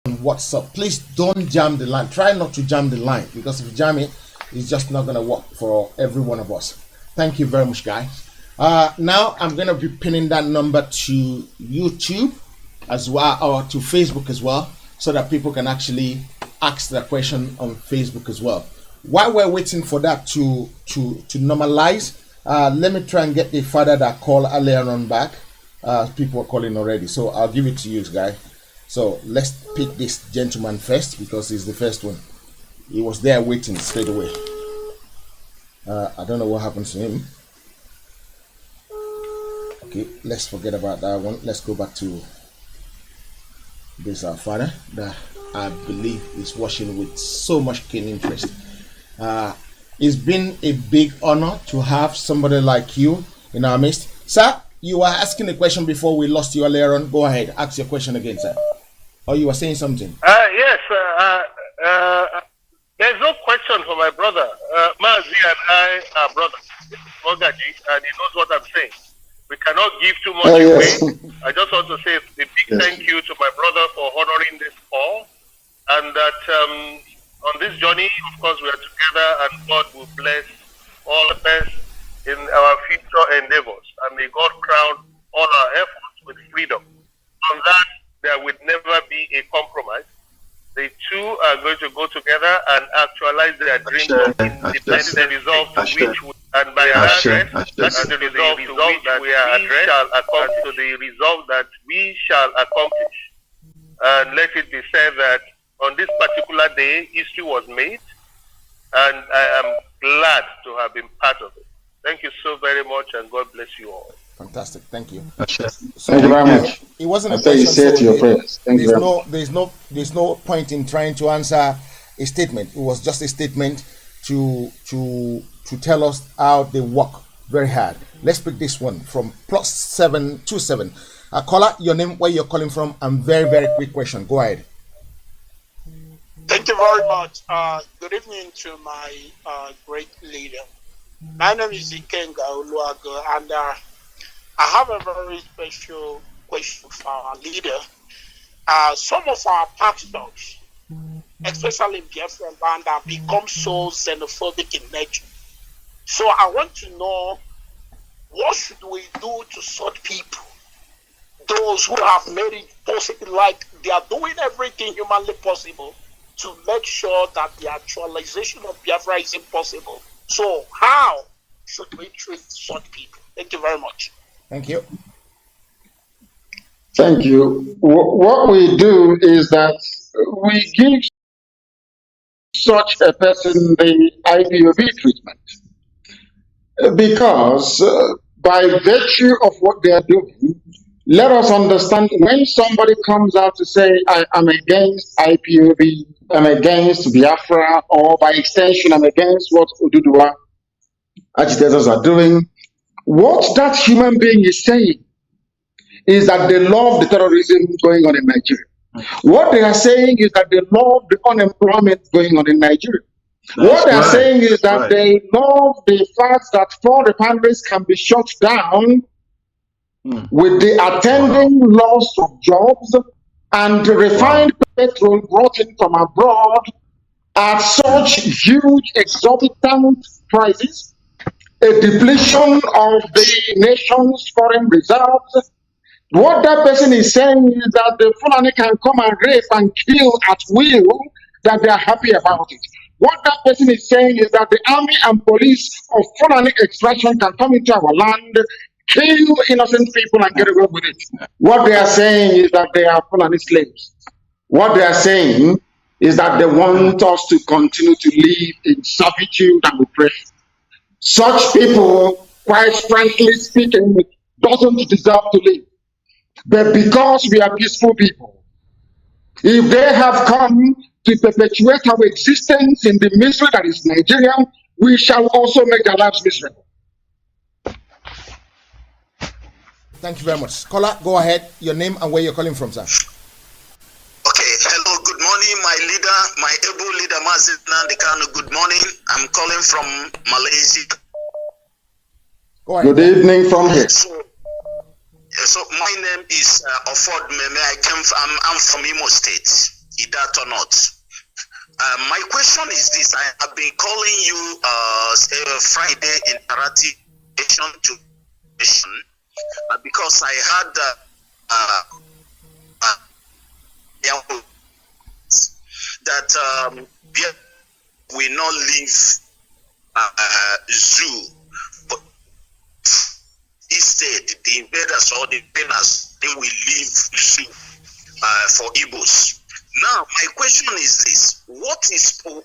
WhatsApp. Please don't jam the line. Try not to jam the line, because if you jam it, it's just not going to work for every one of us. Thank you very much, guys. Now I'm going to be pinning that number to YouTube as well, or to Facebook as well, so that people can actually ask their question on Facebook as well. While we're waiting for that to normalize, let me try and get the father that called earlier on back. People are calling already, so I'll give it to you guys. So let's pick this gentleman first, because he's the first one. He was there waiting straight away. I don't know what happened to him. Okay, let's forget about that one. Let's go back to this our father that I believe is watching with so much keen interest. It's been a big honor to have somebody like you in our midst. Sir, you were asking a question before we lost you earlier on. Go ahead, ask your question again, sir. Or you were saying something? Yes, there's no question for my brother. Mazi and I are brothers. Mogaji, and he knows what I'm saying. We cannot give too much away. I just want to say a big thank you to my brother for honoring this call, and that on this journey, of course, we are together, and God will bless all the best in our future endeavors, and may God crown all our efforts with freedom. On that, there will never be a compromise. The two are going to go together and actualize their dreams of independence, the resolve to which we, and by our address, that's the resolve to which we are shall accomplish, to the resolve that we shall accomplish. And let it be said that on this particular day, history was made, and I am glad to have been part of it. Thank you so very much, and God bless you all. Fantastic, thank you. So thank you very much. It wasn't a question, so to your prayers. There's no point in trying to answer a statement. It was just a statement to tell us how they work very hard. Let's pick this one from +727. Caller, your name, where you're calling from, and very quick question. Go ahead. Thank you very much. Good evening to my great leader. My name is Ikenga Oluago, and I have a very special question for our leader. Some of our pastors, especially in Biafran land, have become so xenophobic in nature. So I want to know, what should we do to such people? Those who have made it possible, like they are doing everything humanly possible to make sure that the actualization of Biafra is impossible. So how should we treat such people? Thank you very much. Thank you. Thank you. What we do is that we give such a person the IPOB treatment, because by virtue of what they are doing, let us understand, when somebody comes out to say, I am against IPOB, I'm against Biafra, or by extension, I'm against what Oduduwa agitators are doing, what that human being is saying is that they love the terrorism going on in Nigeria. What they are saying is that they love the unemployment going on in Nigeria. What they are saying is that they love the fact that 4 refineries can be shut down with the attending loss of jobs, and refined petrol brought in from abroad at such huge exorbitant prices, a depletion of the nation's foreign reserves. What that person is saying is that the Fulani can come and rape and kill at will, that they are happy about it. What that person is saying is that the army and police of Fulani extraction can come into our land, kill innocent people and get away with it. What they are saying is that they are Fulani slaves. What they are saying is that they want us to continue to live in servitude and oppression. Such people, quite frankly speaking, doesn't deserve to live. But because we are peaceful people, if they have come to perpetuate our existence in the misery that is Nigeria, we shall also make their lives miserable. Thank you very much. Caller, go ahead. Your name and where you're calling from, sir. Okay. Hello. Good morning, my leader, my able leader, Mazi Nnamdi Kanu. Good morning. I'm calling from Malaysia. Go ahead. Good evening from here. So my name is Ofod Meme. I'm from Imo State. that or not? My question is this: I have been calling you Friday interactive to because I had that we not leave zoo, but instead the invaders or the invaders they will leave zoo for Igbos. Now, my question is this: what is the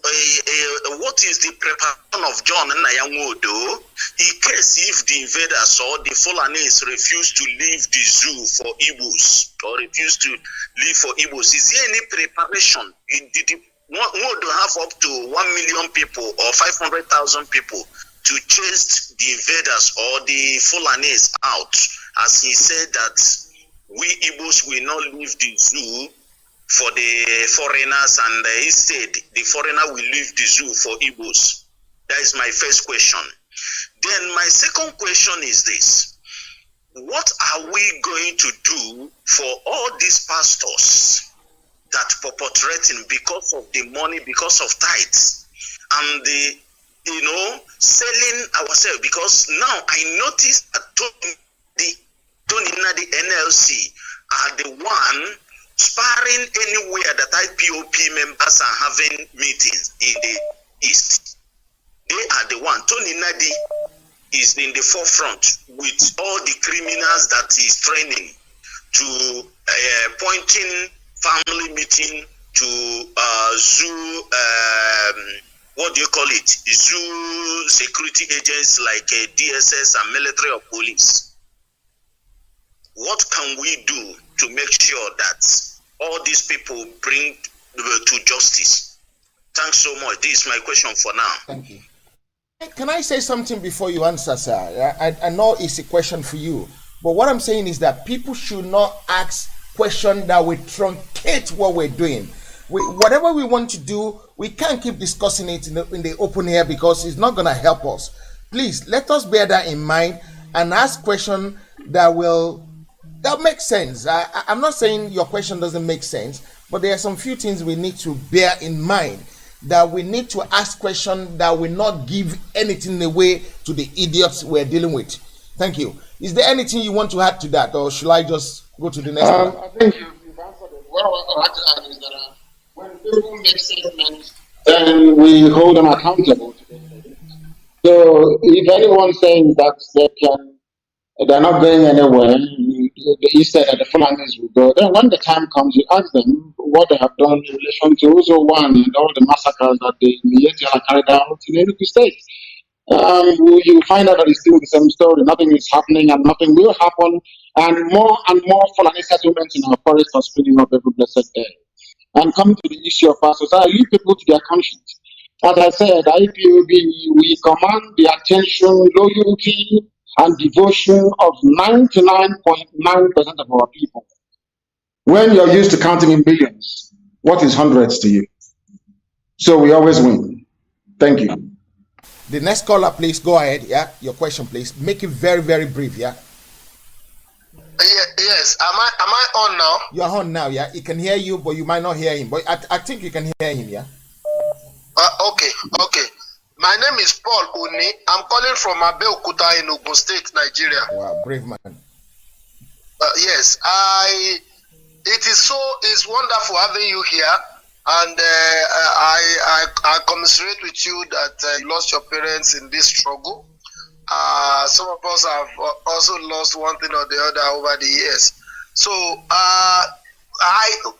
preparation of John Nayangodo in case if the invaders or the Fulanis refuse to leave the zoo for Igbos or refuse to leave for Igbos? Is there any preparation? Did Nwodo have up to 1 million people or 500,000 people to chase the invaders or the Fulanis out, as he said that we Igbos will not leave the zoo for the foreigners, and he said the foreigner will leave the zoo for Igbos? That is my first question. Then my second question is this: what are we going to do for all these pastors that perpetrating because of the money, because of tithes, and the selling ourselves? Because now I noticed that Tony the NLC are the one sparring anywhere that IPOP members are having meetings in the East. They are the one. Tony Nadi is in the forefront with all the criminals that he's training to pointing family meeting to zoo, what do you call it? Zoo security agents like DSS and military or police. What can we do to make sure that all these people bring to justice? Thanks so much. This is my question for now. Thank you. Can I say something before you answer, sir? I know it's a question for you, but what I'm saying is that people should not ask questions that will truncate what we're doing. Whatever we want to do, we can't keep discussing it in the open air because it's not going to help us. Please, let us bear that in mind and ask questions that make sense. I'm not saying your question doesn't make sense, but there are some few things we need to bear in mind, that we need to ask questions that will not give anything away to the idiots we're dealing with. Thank you. Is there anything you want to add to that, or should I just go to the next one? I think you've answered it. What I like to add is that when people make statements, then we hold them accountable to them. So if anyone's saying that they're not going anywhere, he said that the Fulanis will go, then when the time comes, you ask them what they have done in relation to Uzo One and all the massacres that the Miyetia carried out in Enugu State. You find out that it's still the same story. Nothing is happening and nothing will happen. And more Fulani settlements in our forest are springing up every blessed day. And coming to the issue of our society, leave people to their conscience. As I said, IPOB, we command the attention, loyalty, and devotion of 99.9% of our people. When you're used to counting in billions, what is hundreds to you? So we always win. Thank you. The next caller, please go ahead. Yeah, your question, please. Make it very, very brief. Yeah. Yes. Am I on now? You're on now. Yeah. He can hear you, but you might not hear him. But I think you can hear him. Yeah. Okay. My name is Paul Uni. I'm calling from Abeokuta in Ogun State, Nigeria. Wow, brave man. Yes, it's wonderful having you here, and I commiserate with you that you lost your parents in this struggle. Some of us have also lost one thing or the other over the years. So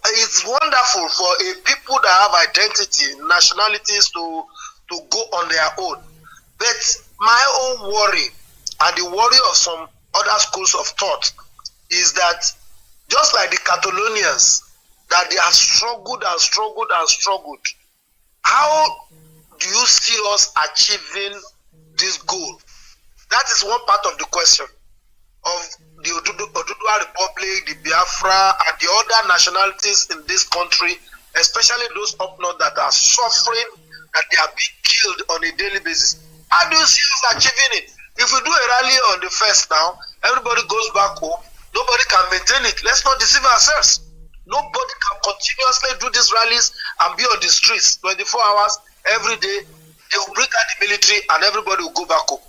it's wonderful for a people that have identity, nationalities to go on their own. But my own worry, and the worry of some other schools of thought, is that just like the Catalonians, that they have struggled and struggled and struggled. How do you see us achieving this goal? That is one part of the question of the Oduduwa Republic, the Biafra, and the other nationalities in this country, especially those up north that are suffering, that they are being killed on a daily basis. How do you see us achieving it? If we do a rally on the 1st now, everybody goes back home, nobody can maintain it. Let's not deceive ourselves. Nobody can continuously do these rallies and be on the streets 24 hours every day. They will bring out the military and everybody will go back home.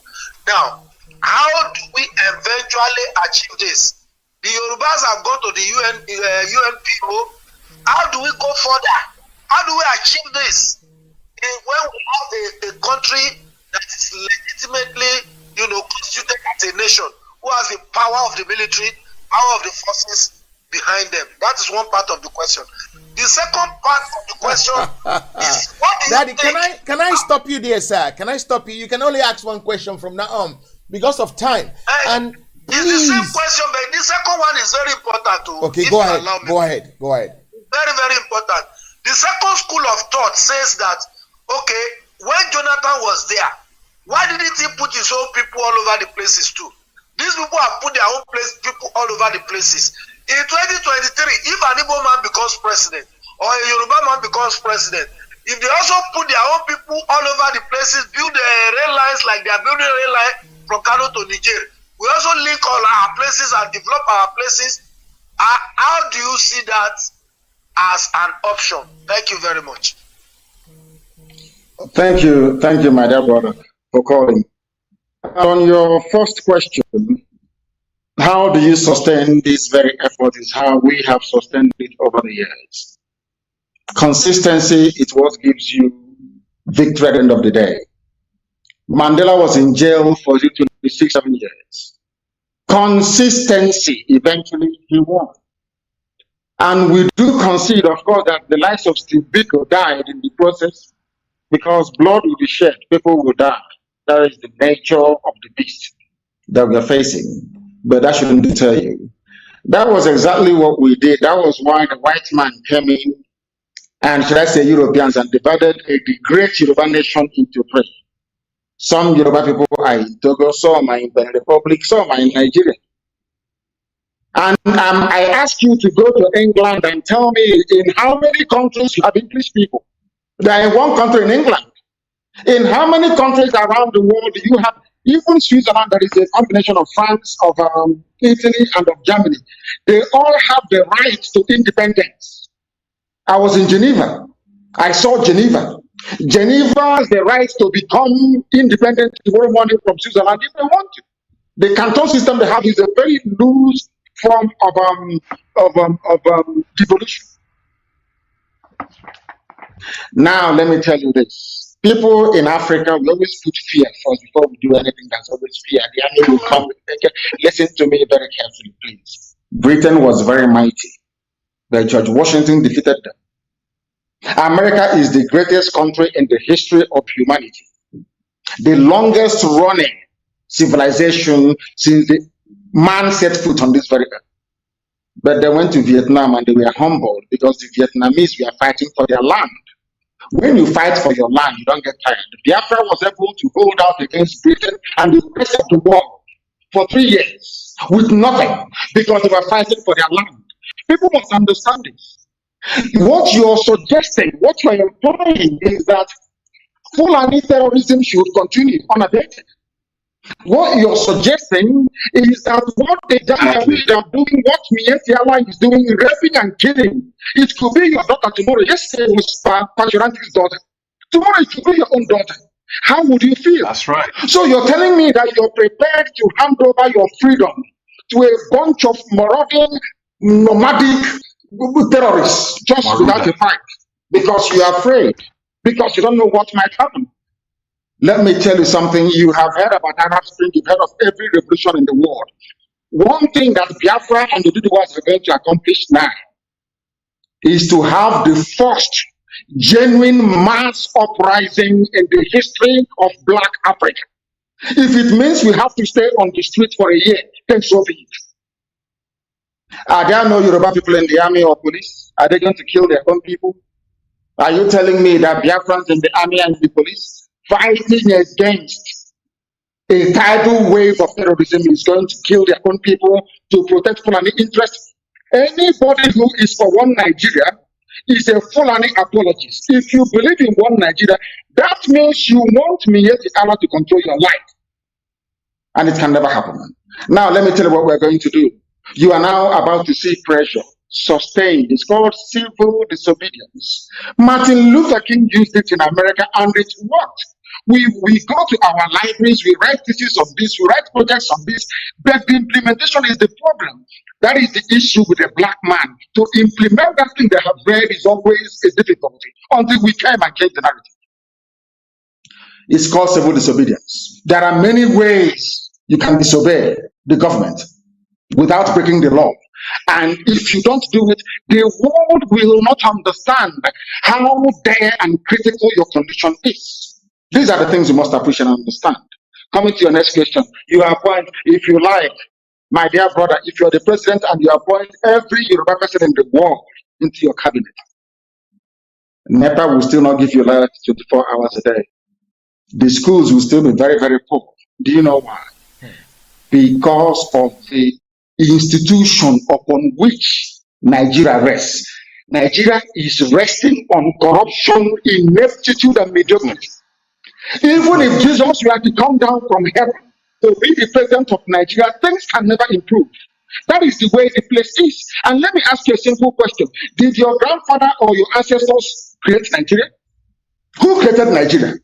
Now, how do we eventually achieve this? The Yorubas have gone to the UNPO. How do we go further? How do we achieve this? When we have a country that is legitimately, constituted as a nation, who has the power of the military, power of the forces behind them. That is one part of the question. The second part of the question is, what is Daddy, can I stop you there, sir? Can I stop you? You can only ask one question from now on because of time. And it's the same question, but the second one is very important too. Okay, go ahead. Go ahead. Very, very important. The second school of thought says that, okay, when Jonathan was there, why didn't he put his own people all over the places too? These people have put their own people all over the places. In 2023, if an Igbo man becomes president or a Yoruba man becomes president, if they also put their own people all over the places, build the rail lines like they are building a rail line from Kano to Niger, we also link all our places and develop our places. How do you see that as an option? Thank you very much. Thank you, my dear brother, for calling. On your first question, how do you sustain this very effort is how we have sustained it over the years. Consistency is what gives you victory at the end of the day. Mandela was in jail for 26-7 years. Consistency, eventually he won. And we do concede, of course, that the lives of Steve Biko died in the process because blood will be shed, people will die. That is the nature of the beast that we are facing. But that shouldn't deter you. That was exactly what we did. That was why the white man came in, and should I say Europeans, and divided the great Yoruba nation into three. Some Yoruba people are in Togo, some are in Benin Republic, some are in Nigeria. And I ask you to go to England and tell me in how many countries you have English people. They are in one country in England. In how many countries around the world do you have? Even Switzerland, that is a combination of France, of Italy, and of Germany. They all have the right to independence. I was in Geneva. I saw Geneva. Geneva has the right to become independent tomorrow morning from Switzerland if they want to. The canton system they have is a very loose form of devolution. Now, let me tell you this. People in Africa, we always put fear first before we do anything. That's always fear. The army will come. Listen to me very carefully, please. Britain was very mighty, but George Washington defeated them. America is the greatest country in the history of humanity. The longest running civilization since the man set foot on this very earth. But they went to Vietnam and they were humbled because the Vietnamese were fighting for their land. When you fight for your land, you don't get tired. Biafra was able to hold out against Britain and the rest of the world for 3 years with nothing because they were fighting for their land. People must understand this. What you're suggesting, what you're implying is that Fulani terrorism should continue unabated. What you're suggesting is that what the Jamawi are doing, what Mietiala is doing, raping and killing, it could be your daughter tomorrow. Yesterday it was Pachuranti's daughter. Tomorrow it could be your own daughter. How would you feel? That's right. So you're telling me that you're prepared to hand over your freedom to a bunch of marauding, nomadic terrorists just without a fight because you are afraid, because you don't know what might happen. Let me tell you something. You have heard about Arab Spring. You've heard of every revolution in the world. One thing that Biafra and the Duduwas are going to accomplish now is to have the first genuine mass uprising in the history of Black Africa. If it means we have to stay on the street for a year, then so be it. Are there no Yoruba people in the army or police? Are they going to kill their own people? Are you telling me that Biafrans in the army and the police fighting against a tidal wave of terrorism is going to kill their own people to protect Fulani interests? Anybody who is for one Nigeria is a Fulani apologist. If you believe in one Nigeria, that means you want Miyetti Allah to control your life. And it can never happen. Now, let me tell you what we're going to do. You are now about to see pressure. sustained. It's called civil disobedience. Martin Luther King used it in America, and it worked. We go to our libraries, we write theses on this, we write projects on this, but the implementation is the problem. That is the issue with a black man. To implement that thing they have read is always a difficulty until we came and change the narrative. It's called civil disobedience. There are many ways you can disobey the government without breaking the law. And if you don't do it, the world will not understand how dire and critical your condition is. These are the things you must appreciate and understand. Coming to your next question, you appoint, if you like, my dear brother, if you're the president and you appoint every Yoruba person in the world into your cabinet, NEPA will still not give you light 24 hours a day. The schools will still be very, very poor. Do you know why? Because of the institution upon which Nigeria rests. Nigeria is resting on corruption, ineptitude, and mediocrity. Even if Jesus were to come down from heaven to be the president of Nigeria, things can never improve. That is the way the place is. And let me ask you a simple question. Did your grandfather or your ancestors create Nigeria? Who created Nigeria?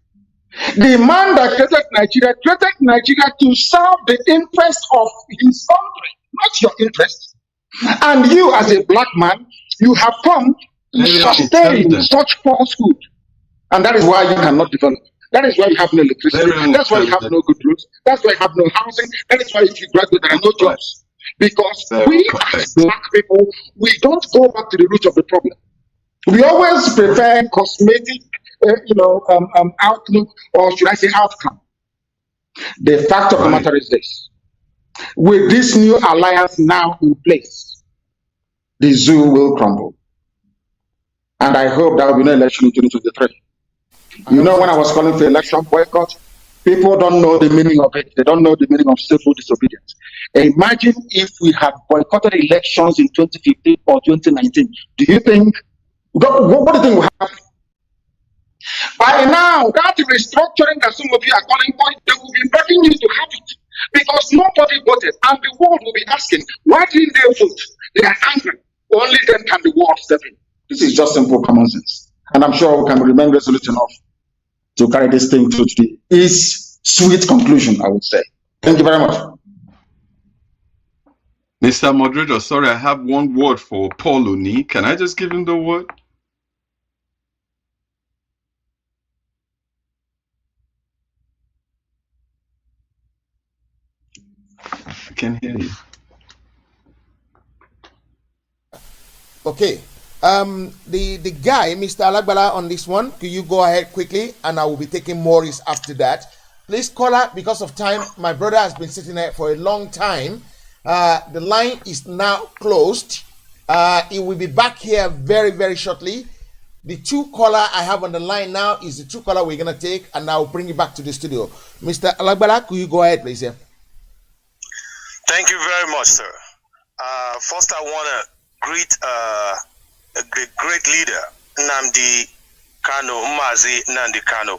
The man that created Nigeria to serve the interest of his country, not your interest. And you, as a black man, you have come to sustain such falsehood. And that is why you cannot develop. That is why you have no electricity. That's why you have no good roads. That's why you have no housing. That is why if you graduate, there are no jobs. Because we as black people, we don't go back to the root of the problem. We always prefer cosmetic outlook, or should I say outcome. The fact of the matter is this: with this new alliance now in place, the zoo will crumble. And I hope there will be no election in 2023. You know, when I was calling for election boycott, people don't know the meaning of it. They don't know the meaning of civil disobedience. Imagine if we had boycotted elections in 2015 or 2019. Do you think, what do you think will happen? By now, that restructuring that some of you are calling for, they will be begging you to have it. Because nobody voted, and the world will be asking, why didn't they vote? They are angry. Only then can the world step in. This is just simple common sense. And I'm sure we can remain resolute enough to carry this thing to the sweet conclusion, I would say. Thank you very much. Mr. Moderator, sorry, I have one word for Paul Oni. Can I just give him the word? I can hear you. Okay. The guy, Mr. Alagbala, on this one, could you go ahead quickly, and I will be taking Maurice after that. Please, caller, because of time, my brother has been sitting there for a long time. The line is now closed. He will be back here very, very shortly. The two caller I have on the line now is the two caller we're gonna take, and I will bring you back to the studio. Mr. Alagbala, could you go ahead, please? Yeah. Thank you very much, sir. First, I want to greet the great leader, Nnamdi Kanu, Mazi Nnamdi Kanu.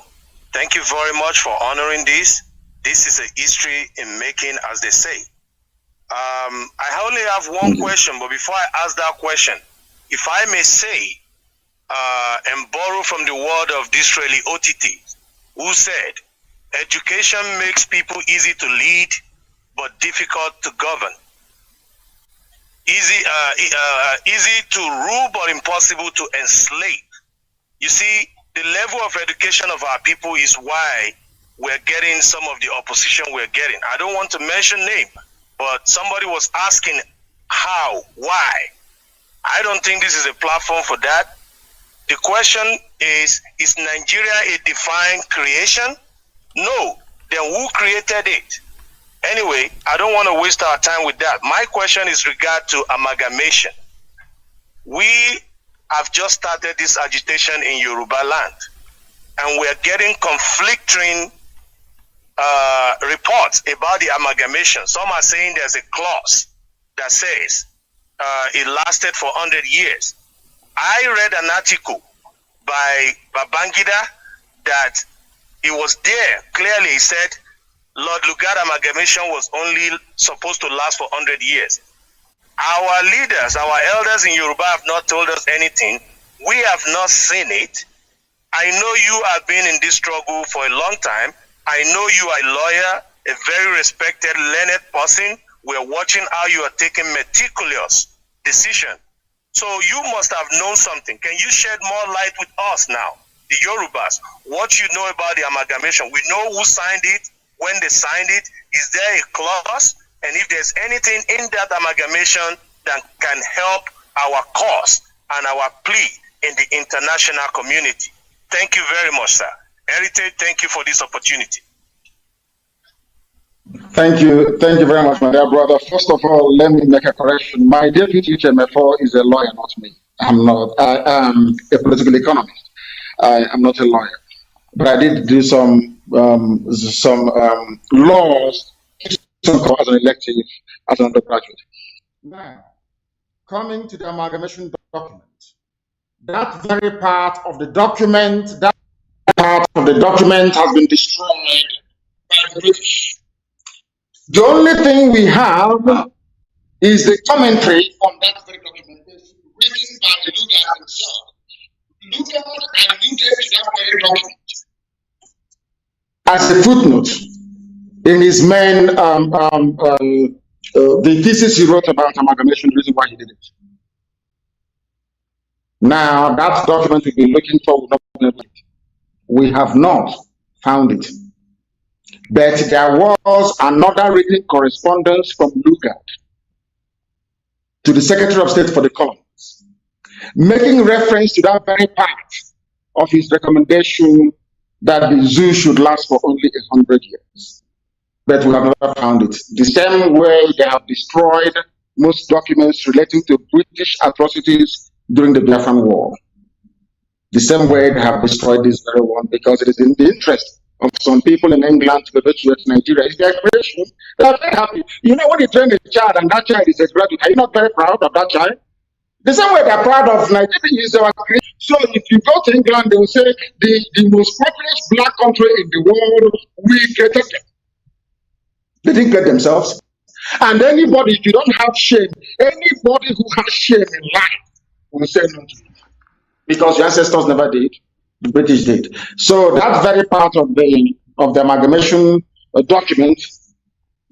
Thank you very much for honoring this. This is a history in making, as they say. I only have one question, but before I ask that question, if I may say, and borrow from the word of Disraeli OTT, who said, education makes people easy to lead, but difficult to govern. Easy to rule, but impossible to enslave. You see, the level of education of our people is why we're getting some of the opposition we're getting. I don't want to mention name, but somebody was asking how, why. I don't think this is a platform for that. The question is Nigeria a divine creation? No. Then who created it? Anyway, I don't want to waste our time with that. My question is regard to amalgamation. We have just started this agitation in Yoruba land, and we're getting conflicting reports about the amalgamation. Some are saying there's a clause that says it lasted for 100 years. I read an article by Babangida that it was there. Clearly, he said Lord Lugard amalgamation was only supposed to last for 100 years. Our leaders, our elders in Yoruba have not told us anything. We have not seen it. I know you have been in this struggle for a long time. I know you are a lawyer, a very respected, learned person. We're watching how you are taking meticulous decision. So you must have known something. Can you shed more light with us now, the Yorubas? What you know about the amalgamation? We know who signed it, when they signed it. Is there a clause? And if there's anything in that amalgamation that can help our cause and our plea in the international community. Thank you very much, sir. Heritage, thank you for this opportunity. Thank you very much, my dear brother. First of all, let me make a correction. My deputy HMFO is a lawyer, not me. I'm not. I am a political economist. I am not a lawyer, but I did do some laws as an elective as an undergraduate. Now, coming to the amalgamation document, that very part of the document, has been destroyed by the British. The only thing we have is the commentary on that very documentation written by the Lugard himself. Lugard alluded to that very document as a footnote in his main the thesis he wrote about amalgamation, the reason why he did it. Now that document we've been looking for, we have not found it. But there was another written correspondence from Lugard to the Secretary of State for the Colonies, making reference to that very part of his recommendation that the zoo should last for only 100 years. But we have never found it. The same way they have destroyed most documents relating to British atrocities during the Biafran War. The same way they have destroyed this very one, because it is in the interest of some people in England to evacuate Nigeria. It's their creation. They are very happy. You know, when you train a child and that child is a graduate, are you not very proud of that child? The same way they are proud of Nigeria is our creation. So if you go to England, they will say the most populous black country in the world, we created them. They didn't create themselves. And anybody, if you don't have shame, anybody who has shame in life will say no to it. Because your ancestors never did, the British did. So that very part of the amalgamation document,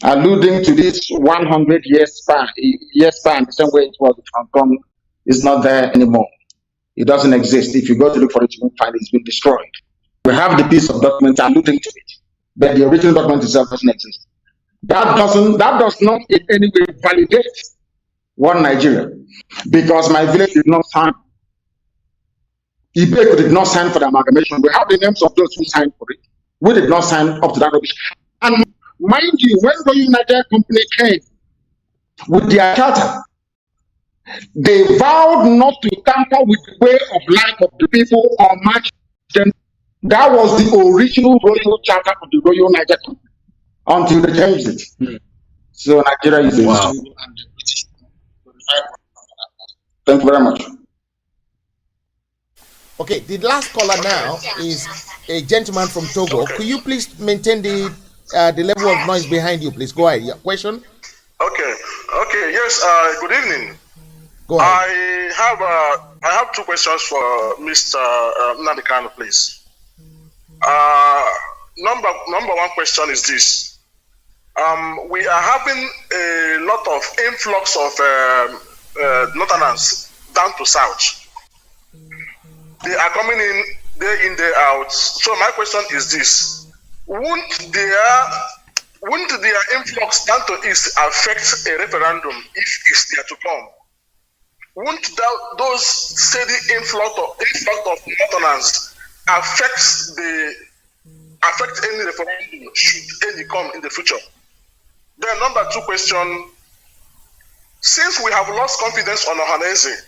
alluding to this 100 years span, the same way it was in Hong Kong, is not there anymore. It doesn't exist. If you go to look for it, you won't find it. It's been destroyed. We have the piece of document alluding to it, but the original document itself doesn't exist. That does not in any way validate one Nigeria, because my village did not sign. Ipob did not sign for the amalgamation. We have the names of those who signed for it. We did not sign up to that rubbish. And mind you, when the United Company came with their charter, they vowed not to tamper with the way of life of the people or match them. That was the original royal charter of the Royal Niger Company until they changed it. So Nigeria is wow. And the British. Thank you very much. Okay, the last caller now is a gentleman from Togo. Okay. Could you please maintain the level of noise behind you, please? Go ahead. Your question? Okay. Yes. Good evening. Go ahead. I have two questions for Mr. Nnamdi Kanu, please. Number one question is this: we are having a lot of influx of Northerners down to South. They are coming in day in, day out. So my question is this: wouldn't their influx down to East affect a referendum if it's there to come? Wouldn't those steady influx of Northerners affect any referendum should any come in the future? Then number two question: since we have lost confidence on Ohanese,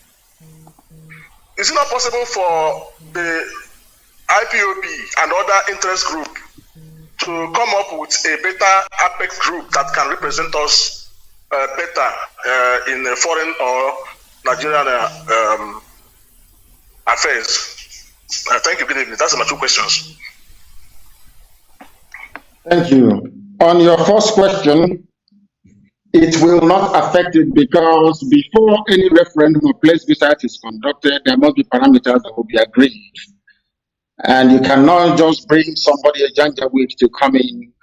is it not possible for the IPOB and other interest group to come up with a better apex group that can represent us better in foreign or Nigerian affairs? Thank you. Good evening. That's my two questions. Thank you. On your first question, it will not affect it because before any referendum or place visit is conducted, there must be parameters that will be agreed. And you cannot just bring somebody, a Janjaweed, to come in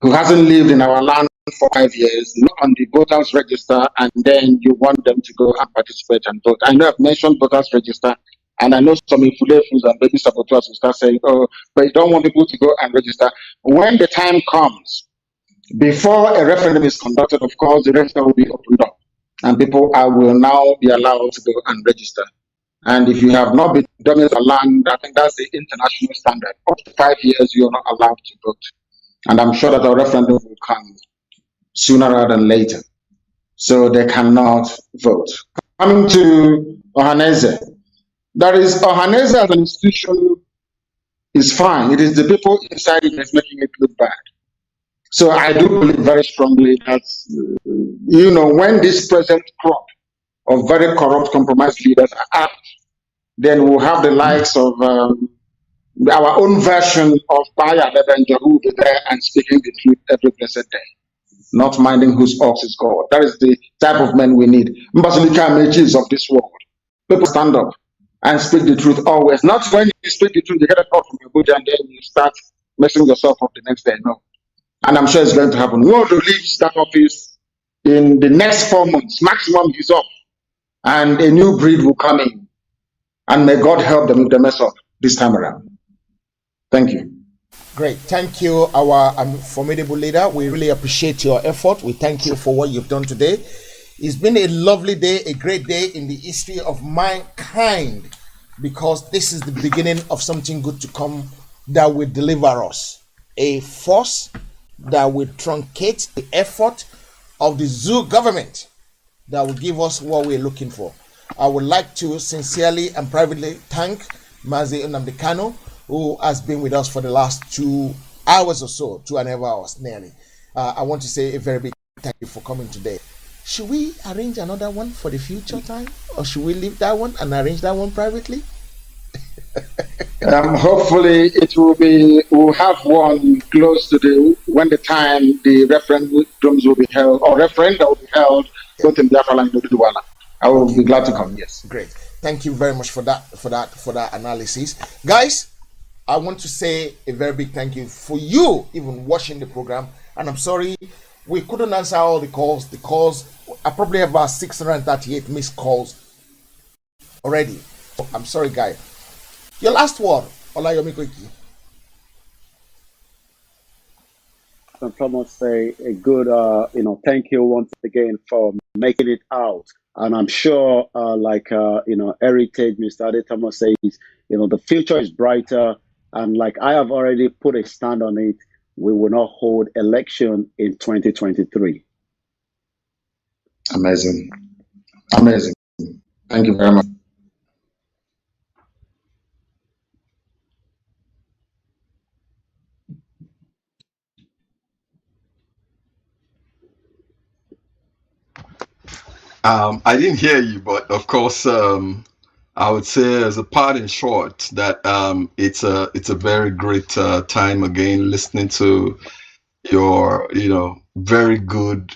who hasn't lived in our land for 5 years, not on the voters register, and then you want them to go and participate and vote. I know I've mentioned voters register, and I know some influencers and baby saboteurs will start saying, oh, but you don't want people to go and register. When the time comes, before a referendum is conducted, of course, the register will be opened up, and people will now be allowed to go and register. And if you have not been domiciled on land, I think that's the international standard. Up to 5 years, you're not allowed to vote. And I'm sure that a referendum will come sooner rather than later. So they cannot vote. Coming to Ohaneze, that is, Ohaneze as an institution is fine. It is the people inside it that's making it look bad. So I do believe very strongly that, you know, when this present crop of very corrupt, compromised leaders are out, then we'll have the likes of our own version of Baya Lebenja who will be there and speaking the truth every blessed day, not minding whose ox is God. That is the type of men we need. Mbasulika Mejis of this world. People stand up and speak the truth always. Not when you speak the truth, you get a call from your body and then you start messing yourself up the next day. No. And I'm sure it's going to happen. We want to leave that office in the next 4 months. Maximum is up. And a new breed will come in. And may God help them if they mess up this time around. Thank you. Great. Thank you, our formidable leader. We really appreciate your effort. We thank you for what you've done today. It's been a lovely day, a great day in the history of mankind, because this is the beginning of something good to come that will deliver us. A force that will truncate the effort of the zoo government that will give us what we're looking for. I would like to sincerely and privately thank Mazi Nnamdi Kanu, who has been with us for the last 2 hours or so, 2.5 hours nearly. I want to say a very big thank you for coming today. Should we arrange another one for the future time, or should we leave that one and arrange that one privately? Hopefully it will be, we'll have one close to when the time the referendums will be held, or referenda will be held, both in Biafra and Ufuoma. I will be glad to come, yes. Great. Thank you very much for that analysis. Guys, I want to say a very big thank you for you even watching the program. And I'm sorry we couldn't answer all the calls. The calls, I probably have about 638 missed calls already. I'm sorry, guy. Your last word, Olayomi Koiki. I must say a good, thank you once again for making it out. And I'm sure, Heritage, Mr. Adetamo says, the future is brighter. And like I have already put a stand on it, we will not hold election in 2023. Amazing. Amazing. Thank you very much. I didn't hear you, but of course, I would say as a part in short that it's a very great time again listening to your very good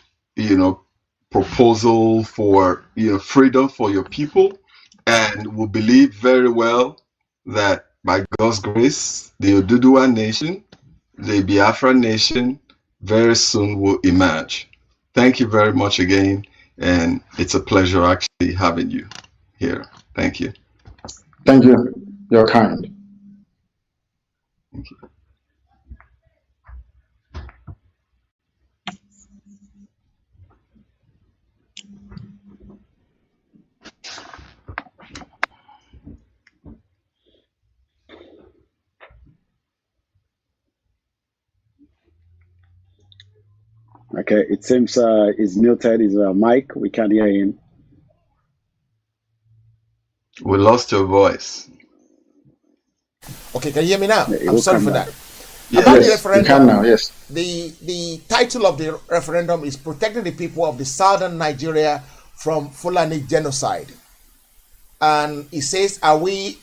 proposal for freedom for your people, and we believe very well that by God's grace the Oduduwa nation, the Biafra nation, very soon will emerge. Thank you very much again. And it's a pleasure actually having you here. Thank you. Thank you. You're kind. Thank you. Okay, it seems he's muted his mic. We can't hear him. We lost your voice. Okay, can you hear me now? I'm sorry for that. Yes, About the referendum, you can now, yes. The title of the referendum is Protecting the People of the Southern Nigeria from Fulani Genocide. And it says, are we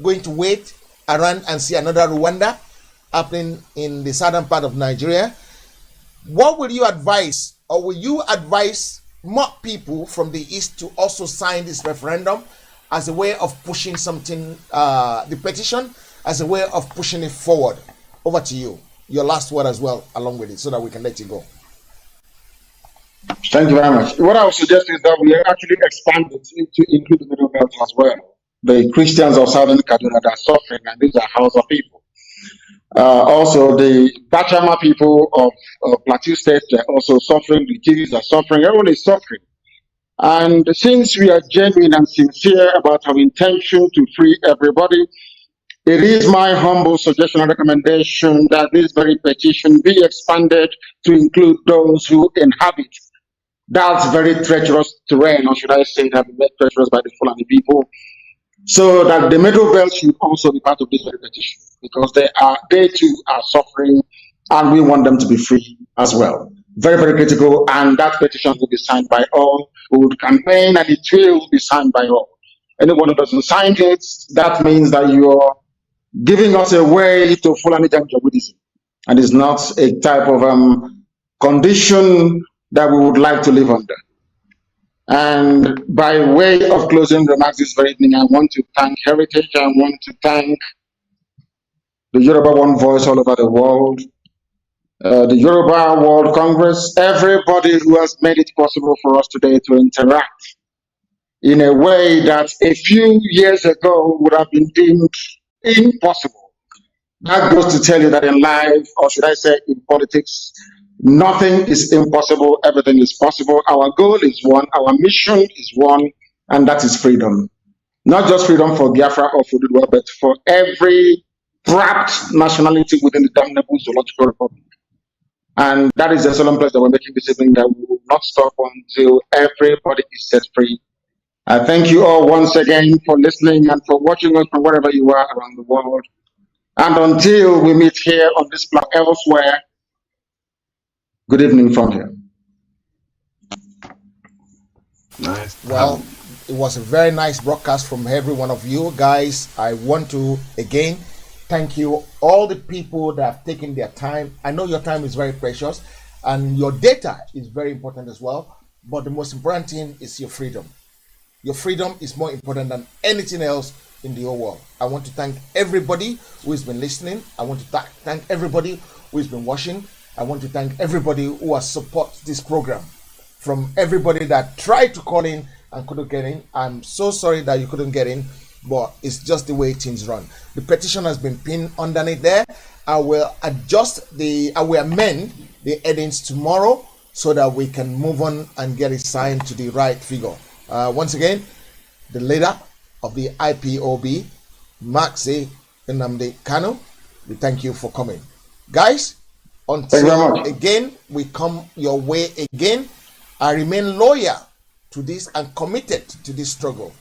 going to wait around and see another Rwanda happening in the southern part of Nigeria? What will you advise or will you advise more people from the East to also sign this referendum as a way of pushing something, the petition, as a way of pushing it forward? Over to you. Your last word as well, along with it, so that we can let you go. Thank you very much. What I would suggest is that we actually expand it to include the Middle Belt as well. The Christians of Southern Kaduna that are suffering, and these are Hausa people. Also, the Bachama people of Plateau State are also suffering. The Tigris are suffering. Everyone is suffering. And since we are genuine and sincere about our intention to free everybody, it is my humble suggestion and recommendation that this very petition be expanded to include those who inhabit that very treacherous terrain, or should I say that made treacherous by the Fulani people, so that the Middle Belt should also be part of this very petition, because they too are suffering, and we want them to be free as well. Very, very critical, and that petition will be signed by all who would campaign, and it will be signed by all. Anyone who doesn't sign it, that means that you're giving us a way to Fulani Janjaweedism, and it's not a type of condition that we would like to live under. And by way of closing remarks this very evening, I want to thank Heritage. I want to thank the Yoruba One Voice all over the world, the Yoruba World Congress, everybody who has made it possible for us today to interact in a way that a few years ago would have been deemed impossible. That goes to tell you that in life, or should I say in politics, nothing is impossible, everything is possible. Our goal is one, our mission is one, and that is freedom. Not just freedom for Biafra or for Ududua, but for every trapped nationality within the damnable zoological republic. And that is the solemn pledge that we're making this evening, that we will not stop until everybody is set free. I thank you all once again for listening and for watching us from wherever you are around the world. And until we meet here on this platform elsewhere, good evening from here. Nice. Well, it was a very nice broadcast from every one of you guys. I want to again thank you, all the people that have taken their time. I know your time is very precious and your data is very important as well, but the most important thing is your freedom. Your freedom is more important than anything else in the whole world. I want to thank everybody who has been listening. I want to thank everybody who has been watching. I want to thank everybody who has supported this program. From everybody that tried to call in and couldn't get in. I'm so sorry that you couldn't get in, but it's just the way things run. The petition has been pinned underneath there. I will amend the headings tomorrow so that we can move on and get it signed to the right figure. Once again, the leader of the IPOB, Mazi Nnamdi Kanu, we thank you for coming. Guys, until again we come your way again, I remain loyal to this and committed to this struggle.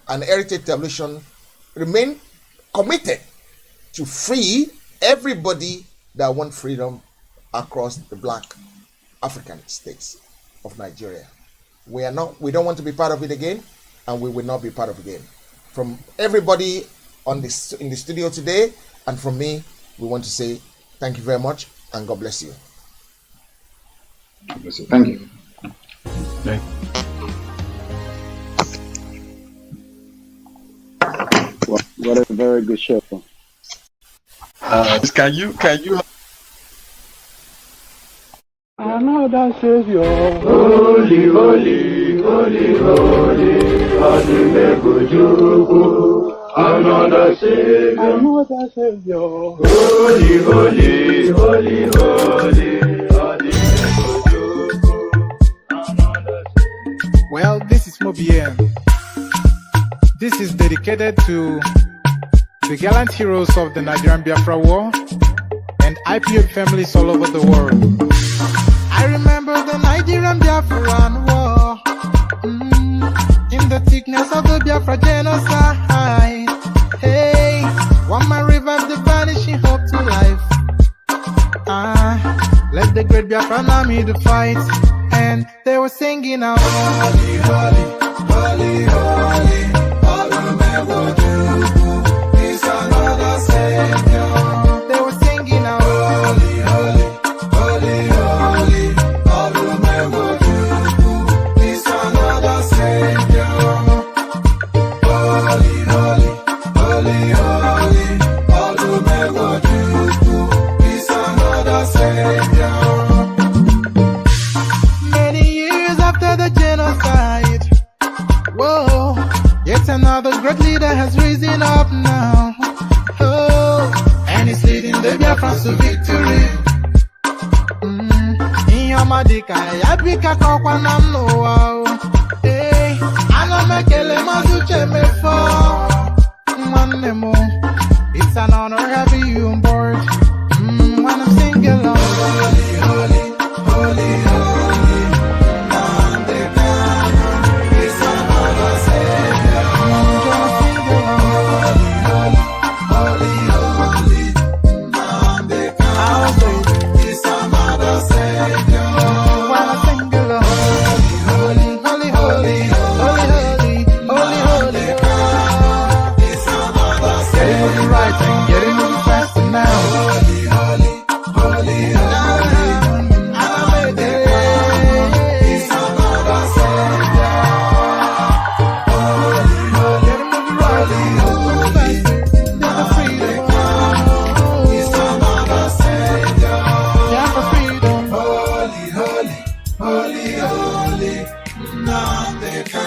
And Heritage Television remain committed to free everybody that want freedom across the black African states of Nigeria. We don't want to be part of it again, and we will not be part of it again. From everybody in the studio today, and from me, we want to say thank you very much, and God bless you. Thank you. Okay. What a very good show. Can you? Another Savior, holy, holy, holy, holy, another Savior, holy, holy, holy, holy. Well, this is MAOBI N. This is dedicated to the gallant heroes of the Nigerian Biafra War and IPOB families all over the world. I remember the Nigerian Biafran War, in the thickness of the Biafra genocide. Hey, one man revived the vanishing hope to life. Let the great Biafran army to fight, and they were singing out, holy, holy, holy, holy, all the men will do is another Savior. They were singing out, holy, holy, holy, holy, all the men will Biafrans to victory. Inyomadika, yabika kwa namno wow. Hey, ana mekele mazuche mefo. Manemo, it's an honor having you on board. When I'm singing along, holy, holy, holy, holy, Nnamdi Kanu, it's another Savior. Holy, holy, Nnamdi Kanu, it's another Savior. When I sing along, holy, holy, holy, holy, holy, holy, holy, it's another Savior. Getting moving right and getting moving faster now. Holy, holy, holy, Nnamdi Kanu.